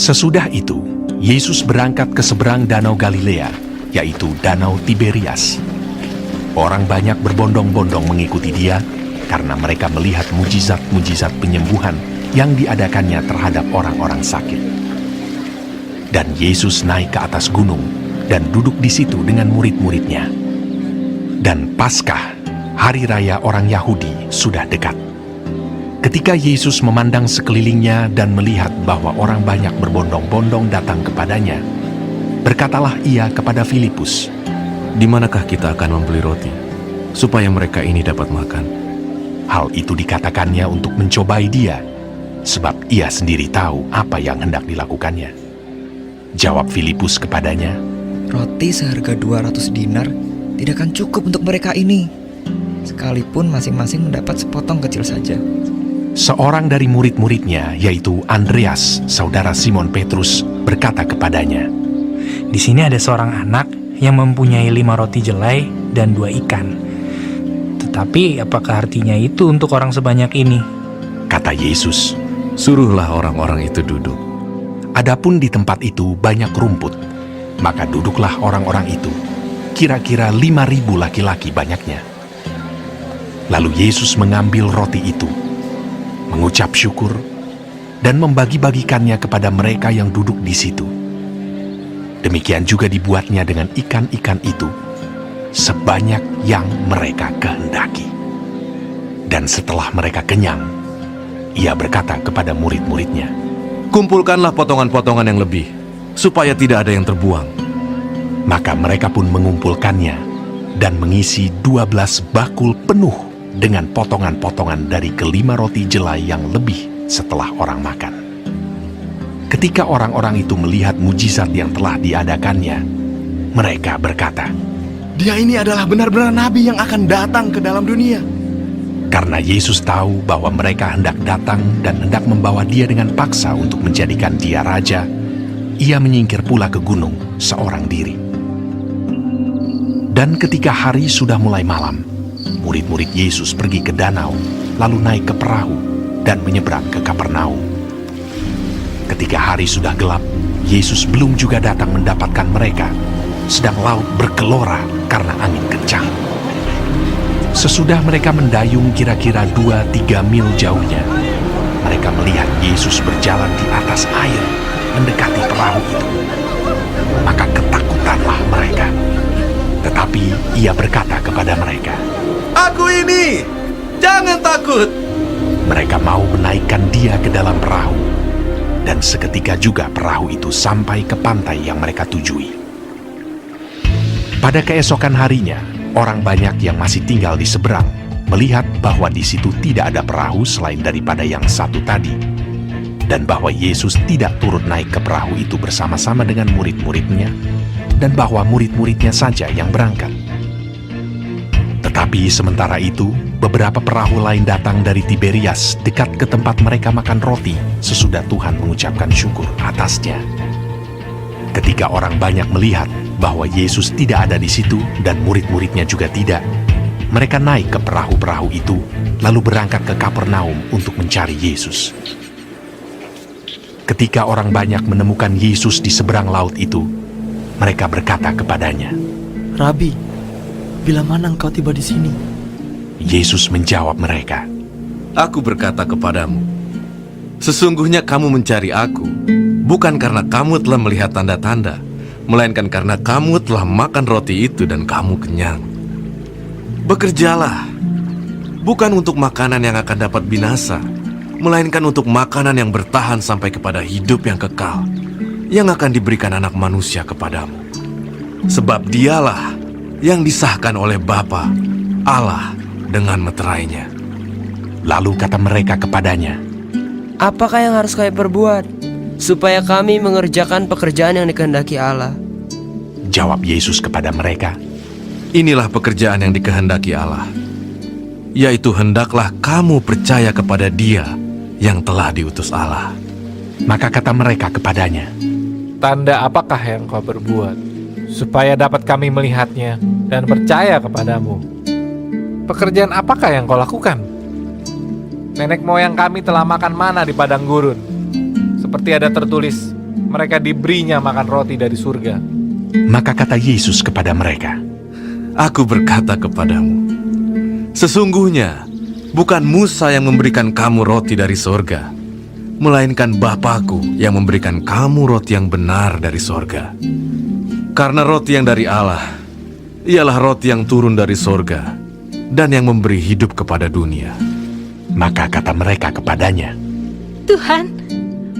Sesudah itu, Yesus berangkat ke seberang Danau Galilea, yaitu Danau Tiberias. Orang banyak berbondong-bondong mengikuti dia karena mereka melihat mujizat-mujizat penyembuhan yang diadakannya terhadap orang-orang sakit. Dan Yesus naik ke atas gunung dan duduk di situ dengan murid-muridnya. Dan Paskah, hari raya orang Yahudi, sudah dekat. Ketika Yesus memandang sekelilingnya dan melihat bahwa orang banyak berbondong-bondong datang kepadanya, berkatalah ia kepada Filipus, "Di manakah kita akan membeli roti, supaya mereka ini dapat makan?" Hal itu dikatakannya untuk mencobai dia, sebab ia sendiri tahu apa yang hendak dilakukannya. Jawab Filipus kepadanya, Roti seharga 200 dinar tidak akan cukup untuk mereka ini, sekalipun masing-masing mendapat sepotong kecil saja. Seorang dari murid-muridnya, yaitu Andreas, saudara Simon Petrus, berkata kepadanya, Di sini ada seorang anak yang mempunyai 5 roti jelai dan 2 ikan. Tetapi apakah artinya itu untuk orang sebanyak ini? Kata Yesus, "Suruhlah orang-orang itu duduk." adapun di tempat itu banyak rumput, maka duduklah orang-orang itu, kira-kira 5.000 laki-laki banyaknya. Lalu Yesus mengambil roti itu, mengucap syukur, dan membagi-bagikannya kepada mereka yang duduk di situ. Demikian juga dibuatnya dengan ikan-ikan itu, sebanyak yang mereka kehendaki. Dan setelah mereka kenyang, ia berkata kepada murid-muridnya, "Kumpulkanlah potongan-potongan yang lebih, supaya tidak ada yang terbuang." Maka mereka pun mengumpulkannya dan mengisi 12 bakul penuh dengan potongan-potongan dari ke-5 roti jelai yang lebih setelah orang makan. Ketika orang-orang itu melihat mujizat yang telah diadakannya, mereka berkata, Dia ini adalah benar-benar nabi yang akan datang ke dalam dunia. karena Yesus tahu bahwa mereka hendak datang dan hendak membawa dia dengan paksa untuk menjadikan dia raja, ia menyingkir pula ke gunung seorang diri. Dan ketika hari sudah mulai malam, murid-murid Yesus pergi ke danau, lalu naik ke perahu dan menyeberang ke Kapernaum. Ketika hari sudah gelap, Yesus belum juga datang mendapatkan mereka, sedang laut bergelora karena angin kencang. Sesudah mereka mendayung kira-kira 2-3 mil jauhnya, mereka melihat Yesus berjalan di atas air mendekati perahu itu. Maka ketakutanlah mereka. Tetapi ia berkata kepada mereka, "Aku ini, jangan takut." Mereka mau menaikkan dia ke dalam perahu, dan seketika juga perahu itu sampai ke pantai yang mereka tujui. Pada keesokan harinya, orang banyak yang masih tinggal di seberang melihat bahwa di situ tidak ada perahu selain daripada yang satu tadi, dan bahwa Yesus tidak turut naik ke perahu itu bersama-sama dengan murid-muridnya, dan bahwa murid-muridnya saja yang berangkat. Tetapi sementara itu, beberapa perahu lain datang dari Tiberias dekat ke tempat mereka makan roti sesudah Tuhan mengucapkan syukur atasnya. Ketika orang banyak melihat bahwa Yesus tidak ada di situ dan murid-muridnya juga tidak, mereka naik ke perahu-perahu itu lalu berangkat ke Kapernaum untuk mencari Yesus. Ketika orang banyak menemukan Yesus di seberang laut itu, mereka berkata kepadanya, Rabi, bila mana engkau tiba di sini? Yesus menjawab mereka, Aku berkata kepadamu, sesungguhnya kamu mencari aku, bukan karena kamu telah melihat tanda-tanda, melainkan karena kamu telah makan roti itu dan kamu kenyang. Bekerjalah, bukan untuk makanan yang akan dapat binasa, melainkan untuk makanan yang bertahan sampai kepada hidup yang kekal, yang akan diberikan anak manusia kepadamu. Sebab dialah yang disahkan oleh Bapa, Allah, dengan meterainya. Lalu kata mereka kepadanya, Apakah yang harus kami perbuat supaya kami mengerjakan pekerjaan yang dikehendaki Allah? Jawab Yesus kepada mereka, Inilah pekerjaan yang dikehendaki Allah, yaitu hendaklah kamu percaya kepada Dia yang telah diutus Allah. Maka kata mereka kepadanya, Tanda apakah yang kau berbuat, supaya dapat kami melihatnya dan percaya kepadamu? Pekerjaan apakah yang kau lakukan? Nenek moyang kami telah makan mana di padang gurun, seperti ada tertulis, mereka diberinya makan roti dari surga. Maka kata Yesus kepada mereka, Aku berkata kepadamu, sesungguhnya bukan Musa yang memberikan kamu roti dari sorga, melainkan Bapa-Ku yang memberikan kamu roti yang benar dari sorga. Karena roti yang dari Allah ialah roti yang turun dari sorga dan yang memberi hidup kepada dunia. maka kata mereka kepadanya, Tuhan,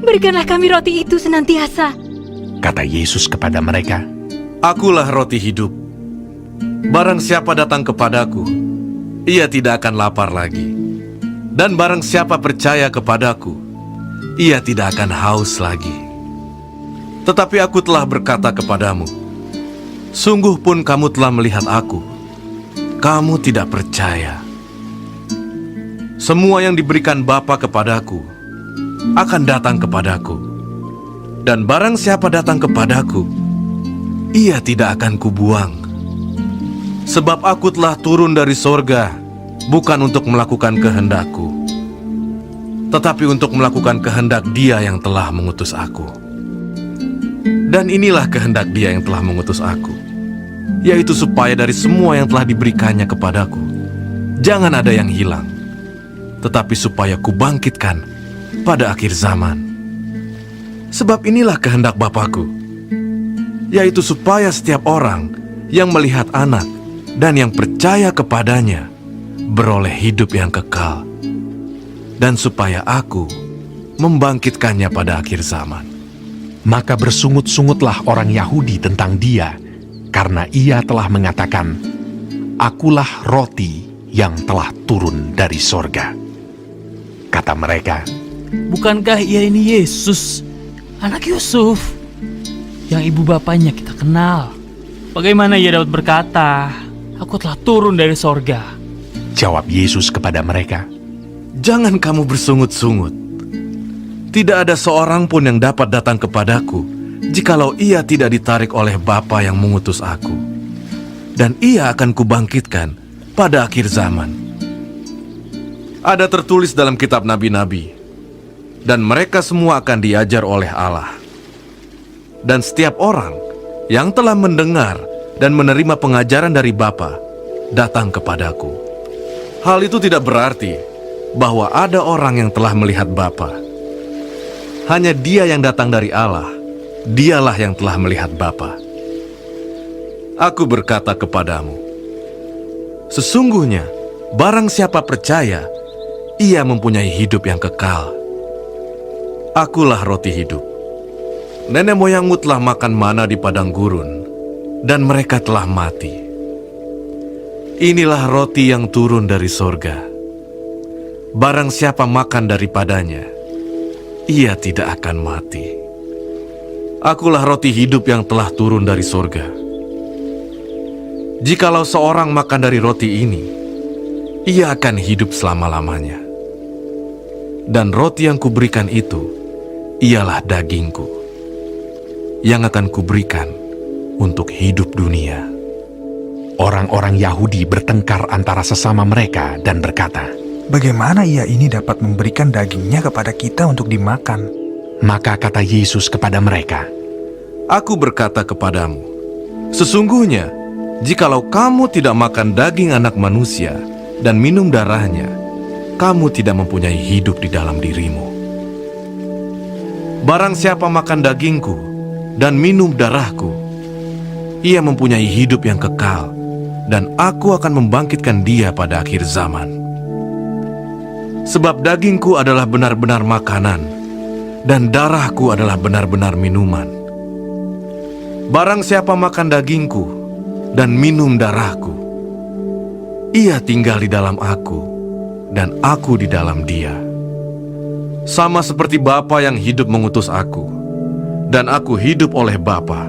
berikanlah kami roti itu senantiasa. kata Yesus kepada mereka, Akulah roti hidup. Barang siapa datang kepadaku, ia tidak akan lapar lagi. Dan barang siapa percaya kepadaku, ia tidak akan haus lagi. Tetapi aku telah berkata kepadamu, sungguh pun kamu telah melihat aku, kamu tidak percaya. Semua yang diberikan Bapa kepadaku akan datang kepadaku. Dan barang siapa datang kepadaku, ia tidak akan kubuang. Sebab aku telah turun dari sorga, bukan untuk melakukan kehendakku, tetapi untuk melakukan kehendak Dia yang telah mengutus aku. Dan inilah kehendak Dia yang telah mengutus aku, yaitu supaya dari semua yang telah diberikannya kepadaku, jangan ada yang hilang, tetapi supaya kubangkitkan pada akhir zaman. Sebab inilah kehendak Bapa-Ku, yaitu supaya setiap orang yang melihat Anak dan yang percaya kepadanya beroleh hidup yang kekal, dan supaya Aku membangkitkannya pada akhir zaman. Maka bersungut-sungutlah orang Yahudi tentang Dia, karena Ia telah mengatakan, Akulah roti yang telah turun dari sorga. Kata mereka, Bukankah ia ini Yesus, anak Yusuf, yang ibu bapaknya kita kenal? Bagaimana ia dapat berkata, Aku telah turun dari sorga? jawab Yesus kepada mereka, Jangan kamu bersungut-sungut. Tidak ada seorang pun yang dapat datang kepadaku jikalau ia tidak ditarik oleh Bapa yang mengutus aku. Dan ia akan kubangkitkan pada akhir zaman. Ada tertulis dalam kitab nabi-nabi, dan mereka semua akan diajar oleh Allah. Dan setiap orang yang telah mendengar dan menerima pengajaran dari Bapa datang kepadaku. Hal itu tidak berarti bahwa ada orang yang telah melihat Bapa. Hanya Dia yang datang dari Allah, Dialah yang telah melihat Bapa. Aku berkata kepadamu, sesungguhnya barang siapa percaya, ia mempunyai hidup yang kekal. Akulah roti hidup. Nenek moyangmu telah makan mana di padang gurun, dan mereka telah mati. Inilah roti yang turun dari sorga. Barang siapa makan daripadanya, ia tidak akan mati. Akulah roti hidup yang telah turun dari sorga. Jikalau seorang makan dari roti ini, ia akan hidup selama-lamanya. Dan roti yang kuberikan itu, ialah dagingku, yang akan kuberikan untuk hidup dunia. Orang-orang Yahudi bertengkar antara sesama mereka dan berkata, Bagaimana ia ini dapat memberikan dagingnya kepada kita untuk dimakan? maka kata Yesus kepada mereka, Aku berkata kepadamu, sesungguhnya, jikalau kamu tidak makan daging anak manusia dan minum darahnya, kamu tidak mempunyai hidup di dalam dirimu. Barang siapa makan dagingku dan minum darahku, ia mempunyai hidup yang kekal, dan aku akan membangkitkan dia pada akhir zaman. Sebab dagingku adalah benar-benar makanan, dan darahku adalah benar-benar minuman. Barang siapa makan dagingku dan minum darahku, ia tinggal di dalam aku, dan aku di dalam dia. Sama seperti Bapa yang hidup mengutus aku, dan aku hidup oleh Bapa,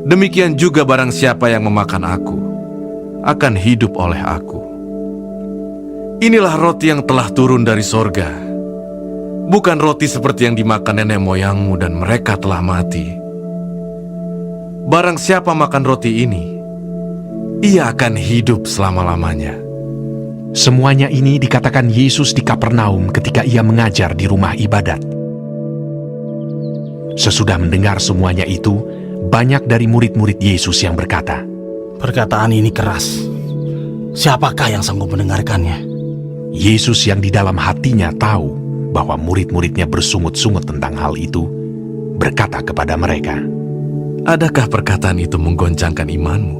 demikian juga barang siapa yang memakan aku, akan hidup oleh aku. Inilah roti yang telah turun dari sorga, bukan roti seperti yang dimakan nenek moyangmu dan mereka telah mati. Barang siapa makan roti ini, ia akan hidup selama-lamanya. Semuanya ini dikatakan Yesus di Kapernaum ketika Ia mengajar di rumah ibadat. Sesudah mendengar semuanya itu, banyak dari murid-murid Yesus yang berkata, Perkataan ini keras. Siapakah yang sanggup mendengarkannya? Yesus yang di dalam hatinya tahu bahwa murid-muridnya bersungut-sungut tentang hal itu, berkata kepada mereka, Adakah perkataan itu menggoncangkan imanmu?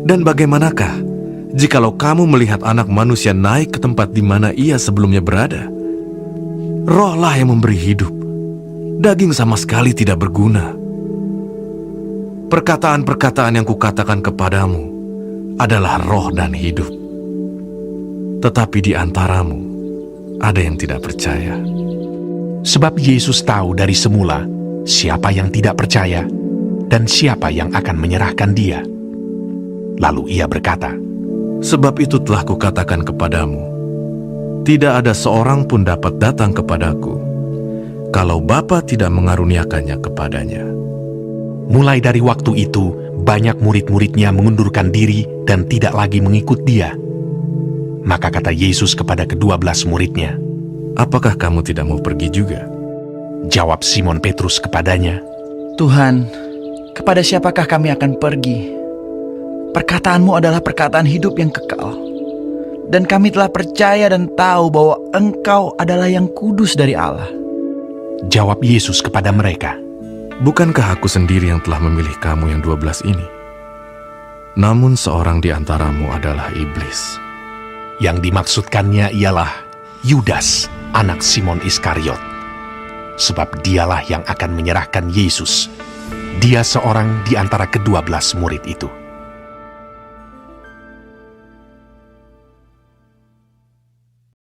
Dan bagaimanakah jikalau kamu melihat Anak Manusia naik ke tempat di mana ia sebelumnya berada? Rohlah yang memberi hidup, daging sama sekali tidak berguna. Perkataan-perkataan yang kukatakan kepadamu adalah roh dan hidup. Tetapi di antaramu ada yang tidak percaya. sebab Yesus tahu dari semula siapa yang tidak percaya dan siapa yang akan menyerahkan dia. Lalu ia berkata, Sebab itu telah kukatakan kepadamu, tidak ada seorang pun dapat datang kepadaku kalau Bapa tidak mengaruniakannya kepadanya. mulai dari waktu itu, banyak murid-muridnya mengundurkan diri dan tidak lagi mengikut dia. Maka kata Yesus kepada ke-12 muridnya, Apakah kamu tidak mau pergi juga? jawab Simon Petrus kepadanya, Tuhan, kepada siapakah kami akan pergi? Perkataanmu adalah perkataan hidup yang kekal. Dan kami telah percaya dan tahu bahwa Engkau adalah yang kudus dari Allah. jawab Yesus kepada mereka, Bukankah aku sendiri yang telah memilih kamu yang 12 ini? Namun seorang di antaramu adalah iblis. yang dimaksudkannya ialah Yudas, anak Simon Iskariot. Sebab dialah yang akan menyerahkan Yesus. Dia seorang di antara ke-12 murid itu.